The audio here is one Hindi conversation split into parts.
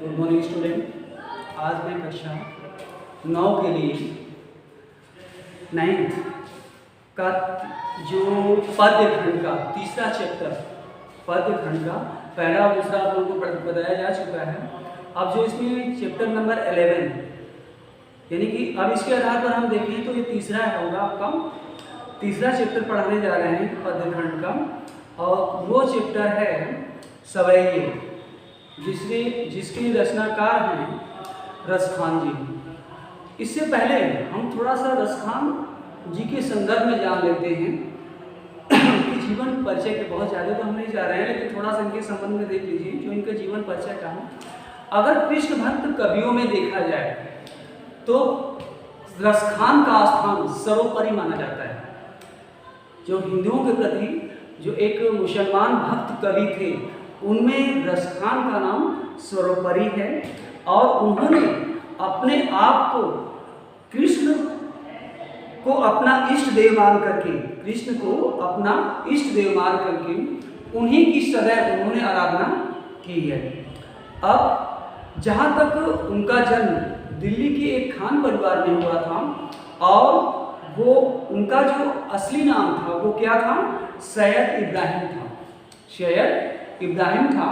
Good morning student. आज मैं कक्षा 9 के लिए 9th का जो पद्य खंड का तीसरा चैप्टर पद्य खंड का पहला और दूसरा आप लोगों को बताया जा चुका है। अब जो इसमें चैप्टर नंबर 11 यानी कि अब इसके आधार पर हम देखें तो ये तीसरा होगा आपका तीसरा चैप्टर पढ़ाने जा रहे हैं पद्य खंड का, और वो चैप्टर है सवैये, जिसके रचनाकार हैं रसखान जी। इससे पहले हम थोड़ा सा रसखान जी के संदर्भ में जान लेते हैं कि जीवन परिचय के बहुत ज़्यादा तो हम नहीं जा रहे हैं, लेकिन थोड़ा सा इनके संबंध में देख लीजिए जो इनका जीवन परिचय का है। अगर कृष्ण भक्त कवियों में देखा जाए तो रसखान का स्थान सर्वोपरि माना जाता है। जो हिंदुओं के प्रति जो एक मुसलमान भक्त कवि थे उनमें रसखान का नाम सर्वोपरि है, और उन्होंने अपने आप को कृष्ण को अपना इष्ट देव मान करके उन्हीं की सदैव उन्होंने आराधना की है। अब जहाँ तक उनका जन्म दिल्ली के एक खान परिवार में हुआ था, और वो उनका जो असली नाम था वो क्या था, सैयद इब्राहिम था।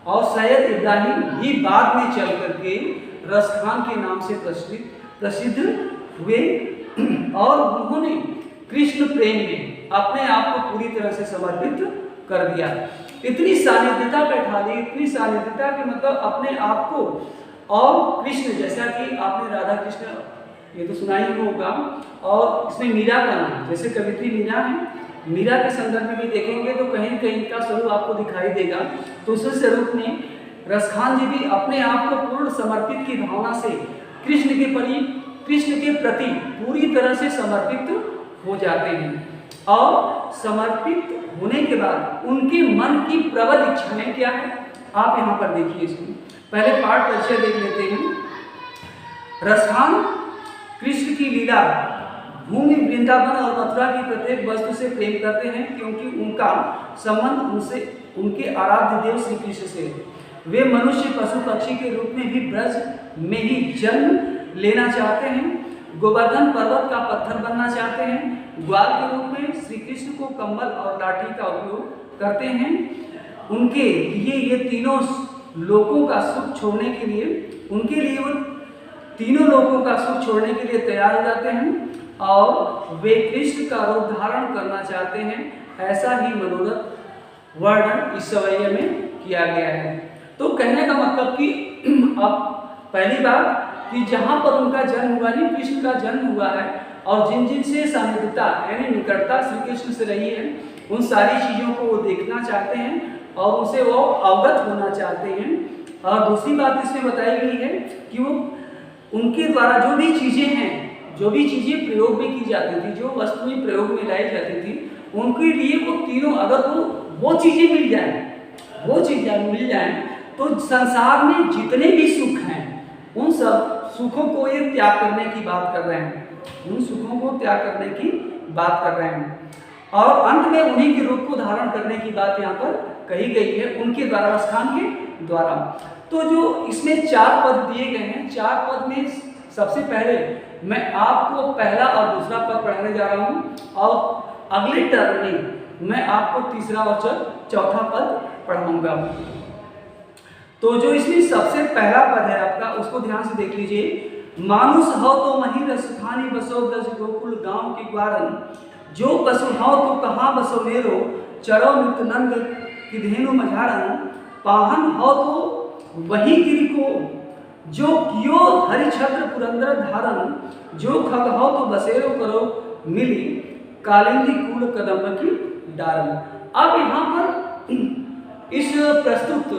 और सैयद इब्राहिम ही बाद में चल करके रसखान के नाम से प्रसिद्ध हुए, और उन्होंने कृष्ण प्रेम में अपने आप को पूरी तरह से समर्पित कर दिया। इतनी सानिध्यता बैठा दी, इतनी सानिध्यता कि मतलब अपने आप को, और कृष्ण जैसा कि आपने राधा कृष्ण ये तो सुना ही होगा, और इसमें मीरा का नाम, जैसे कवित्री मीरा है, मीरा के संदर्भ में भी देखेंगे तो कहीं कहीं का स्वरूप आपको दिखाई देगा। तो उस स्वरूप में रसखान जी भी अपने आप को पूर्ण समर्पित की भावना से कृष्ण के प्रति पूरी तरह से समर्पित हो जाते हैं। और समर्पित होने के बाद उनके मन की प्रबल इच्छाएं क्या है, आप यहाँ पर देखिए। इसमें पहले पाठ परिचय देख लेते हैं। रसखान कृष्ण की लीला भूमि वृंदावन और मथुरा की प्रत्येक वस्तु से प्रेम करते हैं, क्योंकि उनका संबंध उनके आराध्य देव श्री कृष्ण से। वे मनुष्य पशु पक्षी के रूप में भी ब्रज में ही जन्म लेना चाहते हैं, गोवर्धन पर्वत का पत्थर बनना चाहते हैं, ग्वाल के रूप में श्री कृष्ण को कंबल और लाठी का उपयोग करते हैं। उनके लिए ये तीनों लोगों का सुख छोड़ने के लिए तैयार हो जाते हैं, और वे कृष्ण का रूप धारण करना चाहते हैं। ऐसा ही मनोरथ वर्णन इस सवैये में किया गया है। तो कहने का मतलब कि अब पहली बात कि जहाँ पर उनका जन्म हुआ, नहीं कृष्ण का जन्म हुआ है, और जिन से सानिध्यता यानी निकटता श्री कृष्ण से रही है, उन सारी चीज़ों को वो देखना चाहते हैं और उनसे वो अवगत होना चाहते हैं। और दूसरी बात इसमें बताई गई है कि वो उनके द्वारा जो भी चीज़ें प्रयोग में की जाती थी, जो वस्तुएं प्रयोग में लाई जाती थी, उनके लिए वो तीनों, अगर वो चीज़ें मिल जाएं तो संसार में जितने भी सुख हैं उन सब सुखों को ये त्याग करने की बात कर रहे हैं, और अंत में उन्हीं के रूप को धारण करने की बात यहाँ पर कही गई है उनके द्वारा, रसखान के द्वारा। तो जो इसमें 4 पद दिए गए हैं, 4 पद में सबसे पहले मैं आपको पहला और दूसरा पद पढ़ाने जा रहा हूँ, और अगले टर्म में मैं आपको तीसरा और चौथा पद पढ़ाऊंगा। तो जो इसमें सबसे पहला पद है आपका, उसको ध्यान से देख लीजिए। मानुष हो तो मही रसखानी बसो ब्रज गोकुल गांव के ग्वारन, जो पशु हो तो कहाँ बसो मेरो, चरो नित नंद की धेनु मझारन, पाहन हो तो वही गिरि को, जो कियो हरि छत्र पुरंदर धारन, जो खग हो तो बसेरो करो मिली, कालिंदी कूल कदम्ब की डारन। अब यहाँ पर इस प्रस्तुत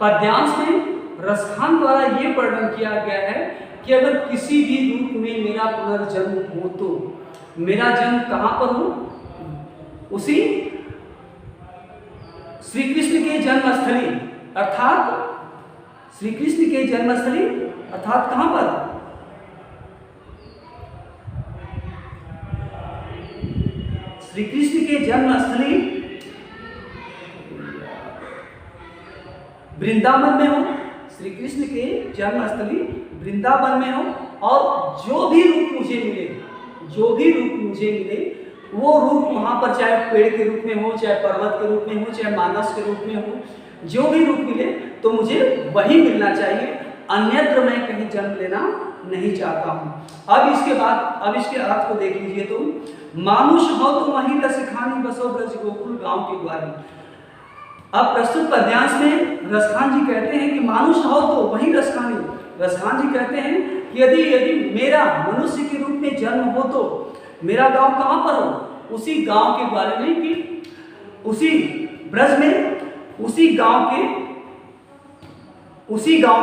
पद्यांश में रसखान द्वारा ये वर्णन किया गया है कि अगर किसी भी रूप में मेरा पुनर्जन्म हो तो मेरा जन्म कहाँ पर हो, उसी श्री कृष्ण के जन्मस्थली अर्थात कहाँ पर, श्री कृष्ण के जन्मस्थली वृंदावन में हो, श्री कृष्ण के जन्मस्थली वृंदावन में हो और जो भी रूप मुझे मिले वो रूप वहाँ पर चाहे पेड़ के रूप में हो, चाहे पर्वत के रूप में हो, चाहे मानस के रूप में हो, जो भी रूप मिले तो मुझे वही मिलना चाहिए, अन्यत्र मैं कहीं जन्म लेना नहीं चाहता हूँ। अब इसके अर्थ को देख लीजिए। तो मानुष हो तो वही रस खानी बसो ब्रज गोकुल गांव के द्वार। अब प्रस्तुत पद्यांश में रसखान जी कहते हैं कि मानुष हो तो वही रसखानी। रसखान जी कहते हैं कि यदि मेरा मनुष्य के रूप में जन्म हो तो मेरा गांव कहाँ पर हो? उसी गांव के द्वार में, कि उसी ब्रज में, उसी गांव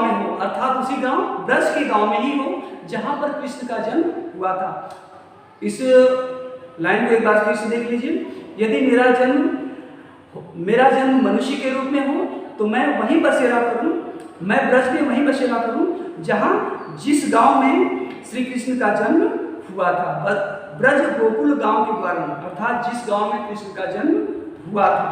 में हो, अर्थात उसी गांव ब्रज के गांव में ही हो जहां पर कृष्ण का जन्म हुआ था। इस लाइन को एक बार फिर से देख लीजिए। यदि मेरा जन्म मनुष्य के रूप में हो तो मैं वहीं बसेरा करूं, मैं ब्रज में वहीं बसेरा करूं जिस गांव में श्री कृष्ण का जन्म हुआ था। ब्रज गोकुल गांव के द्वारा, अर्थात जिस गांव में कृष्ण का जन्म हुआ था।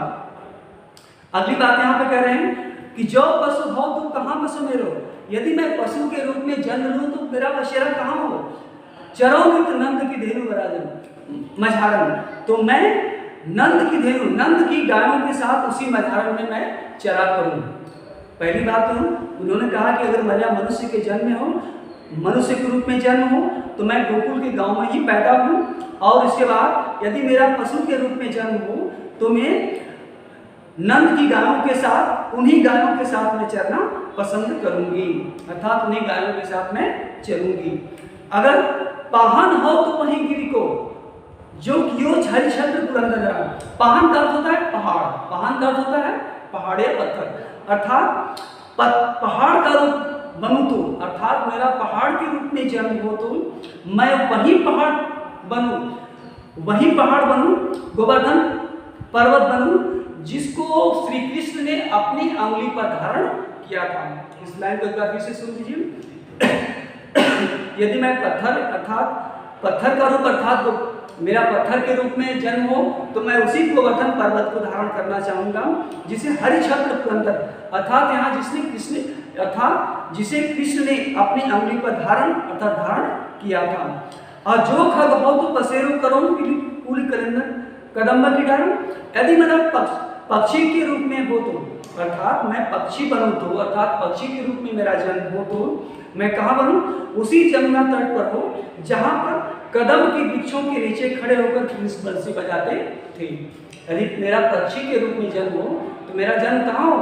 अगली बात यहाँ पे कह रहे हैं कि जो पशु हो तो कहाँ पशु मेरो। यदि मैं पशु के रूप में जन्म लूं तो मेरा बसेरा कहाँ हो? चरो नित नंद की धेनु बराजन मझारन। तो मैं नंद की धेनु, नंद की गायों के साथ उसी मझारन में मैं चरा करूं। पहली बात तो उन्होंने कहा कि अगर मेरा मनुष्य के जन्म में हो, मनुष्य के रूप में जन्म हो तो मैं गोकुल के गांव में ही पैदा हूँ, और इसके बाद यदि मेरा पशु के रूप में जन्म हो तो मैं नंद की गायों के साथ, उन्हीं गायों के साथ मैं चरना पसंद करूंगी, अर्थात उन्हीं गायों के साथ मैं चरूंगी। अगर पाहन हो तो वहीं गिरी को, जो कियो हरिश्चंद्र पुरंदर। पाहन का अर्थ होता है पहाड़, पाहन का अर्थ होता है पहाड़ या पत्थर, अर्थात पहाड़ का रूप बनूं तो, अर्थात मेरा पहाड़ के रूप में जन्म हो तो मैं वही पहाड़ बनूं, गोवर्धन पर्वत बनूं जिसको श्री कृष्ण ने अपनी अंगुली पर धारण किया था। इस लाइन को एक बार फिर से सुन लीजिए। यदि मैं पत्थर का रूप, अर्थात मेरा पत्थर के रूप में जन्म हो तो मैं उसी गोवर्धन पर्वत को धारण करना चाहूंगा जिसे हरिश्चंद्र पुरंदर, अर्थात यहाँ जिसे कृष्ण ने अपनी अंगुली पर धारण किया था। और जो खग हो तो बसेरो करो कुल कदम्ब की डाल। यदि मेरा पक्षी के रूप में हो तो, अर्थात मैं पक्षी बनूं तो, अर्थात पक्षी के रूप में मेरा जन्म हो तो मैं कहाँ बनूं? उसी जमुना तट पर हो जहाँ पर कदम के वृक्षों के नीचे खड़े होकर कृष्ण बंसी बजाते थे। यदि मेरा पक्षी के रूप में जन्म हो तो मेरा जन्म कहाँ हो?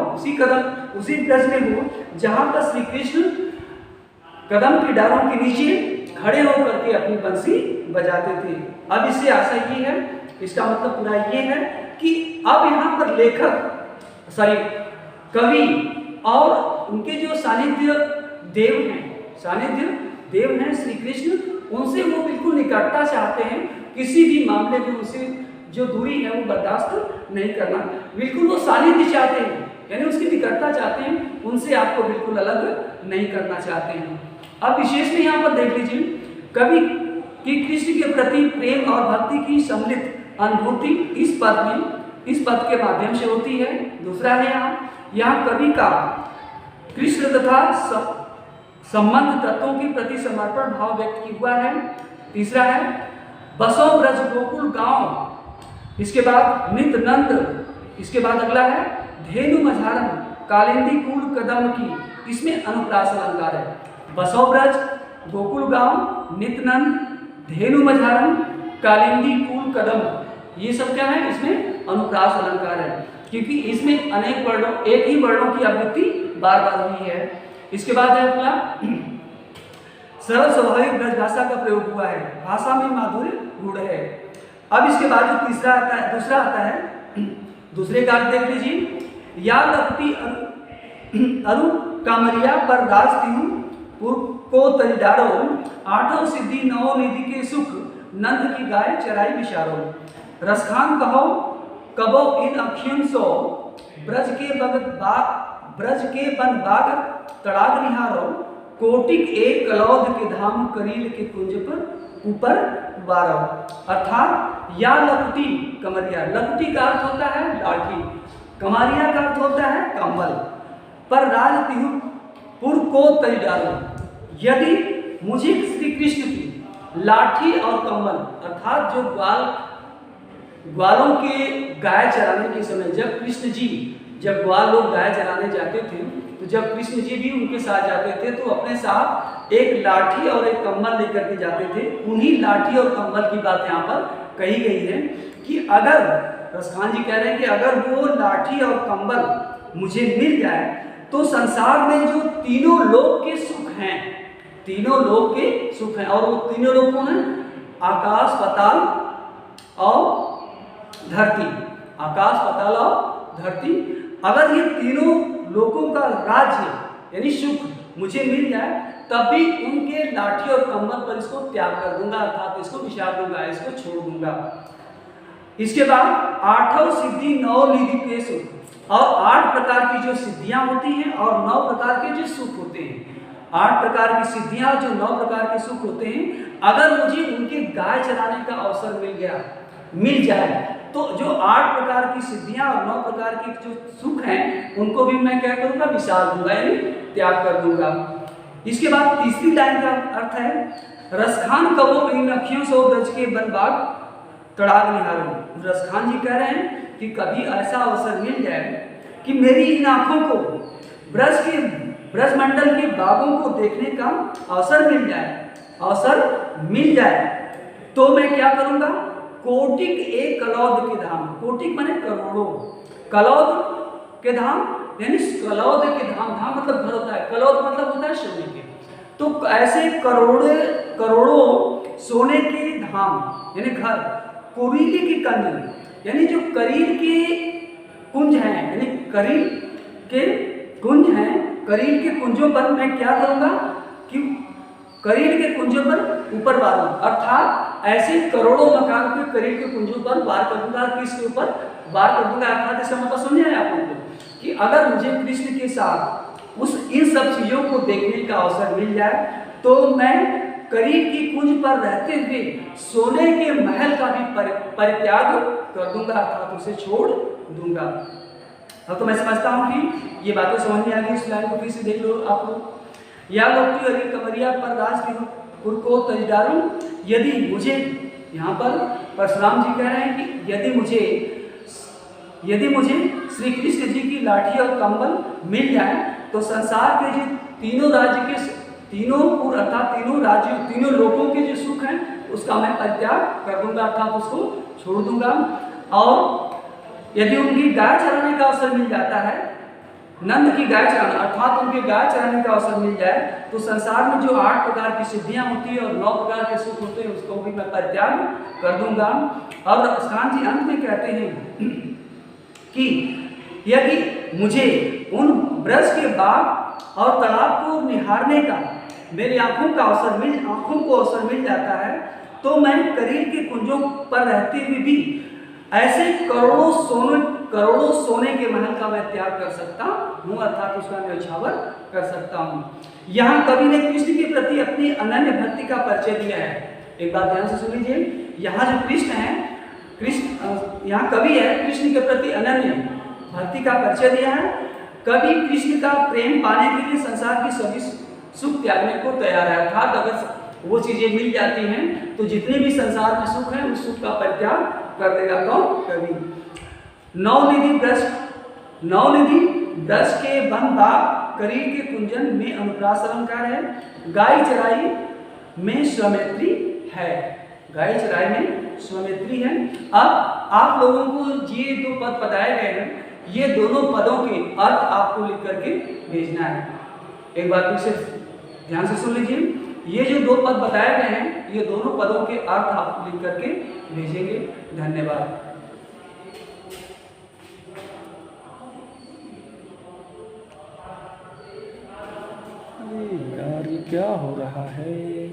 उसी ब्रज में हो जहाँ पर श्री कृष्ण कदम की डालों के नीचे खड़े होकर के अपनी बंसी बजाते थे। अब इससे आशा ये है, इसका मतलब पूरा ये है कि अब यहाँ पर कवि और उनके जो सानिध्य देव हैं श्री कृष्ण, उनसे वो बिल्कुल निकटता चाहते हैं। किसी भी मामले में उनसे जो दूरी है वो बर्दाश्त नहीं करना, बिल्कुल वो सानिध्य चाहते हैं, यानी उसकी निकटता चाहते हैं, उनसे आपको बिल्कुल अलग नहीं करना चाहते हैं। अब विशेष में यहाँ पर देख लीजिए, कवि की कृष्ण के प्रति प्रेम और भक्ति की सम्मिलित अनुभूति इस पद के माध्यम से होती है। दूसरा है यहाँ कवि का कृष्ण तथा संबंध तत्वों के प्रति समर्पण भाव व्यक्त हुआ है। तीसरा है बसो ब्रज गोकुल गांव, इसके बाद नित नंद, इसके बाद अगला है धेनु मझारन कालिंदी कुल कदम की, इसमें अनुप्रास अलंकार है। बसो ब्रज गोकुल गांव, नित नंद, धेनु मझारन, कालिंदी कुल कदम, ये सब क्या है? इसमें अनुप्रास अलंकार है, क्योंकि इसमें अनेक वर्णों, एक ही वर्णों की आवृत्ति बार बार हुई है। इसके बाद है अपना सरल स्वाभाविक ब्रज भाषा का प्रयोग हुआ है, भाषा में माधुर्य गुण है। अब इसके बाद जो दूसरा आता है, दूसरे का देख लीजिए। या लपटी अरु कामरिया पर राज तिहु को तरिडारो, आठों सिद्धि नौ निधि के सुख, नंद की गाय चराई विचारो। रसखान कहो कबो इन अखियन सो, ब्रज के बन बाग तड़ाग निहारो, कोटिक एक कलौद के धाम करील के कुंज पर ऊपर वारो। अर्थात या लपटी कमरिया, लपटी का अर्थ होता है लाठी, कमरिया का अर्थ होता है कंबल, पर राज तिहु पुर को तज डालूं, यदि मुझे श्री कृष्ण की लाठी और कम्बल अर्थात जो ग्वालों के गाय चराने के समय जब कृष्ण जी, जब ग्वाल लोग गाय चराने जाते थे तो जब कृष्ण जी भी उनके साथ जाते थे तो अपने साथ एक लाठी और एक कम्बल लेकर के जाते थे। उन्हीं लाठी और कम्बल की बात यहाँ पर कही गई है कि अगर रसखान जी कह रहे हैं कि अगर वो लाठी और कम्बल मुझे मिल जाए तो संसार में जो तीनों लोक के सुख हैं, तीनों लोक के सुख हैं, और वो तीनों लोग कौन है? आकाश, पाताल और धरती। आकाश, पाताल और धरती, अगर ये तीनों लोगों का राज्य यानी सुख मुझे मिल जाए तब भी उनके लाठी और कम्बल पर इसको त्याग कर दूंगा, अर्थात इसको विचार दूंगा, इसको छोड़ दूंगा। इसके बाद आठों सिद्धि 9 निधि के सुख, और 8 प्रकार की जो सिद्धियां होती हैं और 9 प्रकार के जो सुख होते हैं, 8 प्रकार की सिद्धियां जो 9 प्रकार के सुख होते हैं, अगर मुझे उनके गाय चराने का अवसर मिल जाए तो जो 8 प्रकार की सिद्धियां और 9 प्रकार के जो सुख हैं उनको भी मैं क्या करूंगा? विसार दूंगा, यानी त्याग कर दूंगा। इसके बाद तीसरी लाइन का अर्थ है, रसखान कहो इन अखियों से ब्रज के वन बाग तड़ाग निहारो। रसखान जी कह रहे हैं कि कभी ऐसा अवसर मिल जाए कि मेरी इन आंखों को ब्रजमंडल के बागों को देखने का अवसर मिल जाए तो मैं क्या करूंगा? कोटिक एक कलौद के धाम, कोटिक माने करोड़ों, कलौद के धाम यानी कलौद के धाम, धाम मतलब घर होता है, कलौद मतलब होता है सोने के, तो ऐसे करोड़ों सोने के धाम यानी घर, कुरीली की कंज यानी जो करील के कुंज हैं, यानी करील के कुंज हैं, करील के कुंजों पर मैं क्या करूंगा कि करील के कुंजों पर ऊपर वार, अर्थात ऐसे करोड़ों मकान के करील के कुंजों पर वार कर दूंगा। किसके ऊपर वार कर दूंगा? अर्थात इसका मतलब समझ आया आप लोगों को कि अगर मुझे कृष्ण के साथ इन सब चीजों को देखने का अवसर मिल जाए तो मैं करील की कुंज पर रहते हुए सोने के महल का भी परित्याग कर दूंगा, अर्थात उसे छोड़ दूंगा। अब तो मैं समझता हूँ कि ये बातें समझ में आ गई। इस लाइन को फिर से देख लो आप लोग। या लोग अरे कमरिया पर राज के पुर को तजदारूं, यदि मुझे, यहाँ पर परशुराम जी कह रहे हैं कि यदि मुझे श्री कृष्ण जी की लाठी और कंबल मिल जाए तो संसार के जो तीनों राज्य के तीनों पुर अर्थात तीनों राज्यों तीनों लोगों के जो सुख हैं उसका मैं परित्याग कर दूंगा, अर्थात उसको छोड़ दूंगा। और यदि उनकी गाय चराने का अवसर मिल जाता है, नंद की गाय चराना अर्थात उनके गाय चराने का अवसर मिल जाए तो संसार में जो 8 प्रकार की सिद्धियां होती है और 9 प्रकार के सुख होते हैं उसको भी मैं परित्याग कर दूंगा। और रसखान जी अंत में कहते हैं कि यदि मुझे उन ब्रज के बाग और तालाब को निहारने का मेरी आंखों को अवसर मिल जाता है तो मैं करील के कुंजों पर रहते हुए भी ऐसे करोड़ों सोने के महल का मैं त्याग कर सकता हूँ, अर्थात उसका न्यौछावर कर सकता हूँ। यहाँ कवि ने कृष्ण के प्रति अपनी अनन्य भक्ति का परिचय दिया है। एक बात ध्यान से सुन लीजिए, यहाँ जो कृष्ण है, यहाँ कवि है कृष्ण के प्रति अनन्य भक्ति का परिचय दिया है। कवि कृष्ण का प्रेम पाने के लिए संसार की सभी सुख त्यागने को तैयार है, अर्थात अगर वो चीजें मिल जाती हैं तो जितने भी संसार में सुख है उस सुख का परित्याग कर देगा। कौन? कवि। नवनिधि ब्रज के वन बाग करील के कुंजन में अनुप्रास अलंकार है। गाय चराई में स्वमित्री है, गाय चराई में स्वमित्री है। अब आप लोगों को ये 2 पद बताए गए हैं, ये दोनों पदों के अर्थ आपको लिख करके भेजना है। एक बार फिर से ध्यान से सुन लीजिए, ये जो 2 पद बताए गए हैं ये दोनों पदों के अर्थ आप लिख करके भेजेंगे। धन्यवाद। यार ये क्या हो रहा है?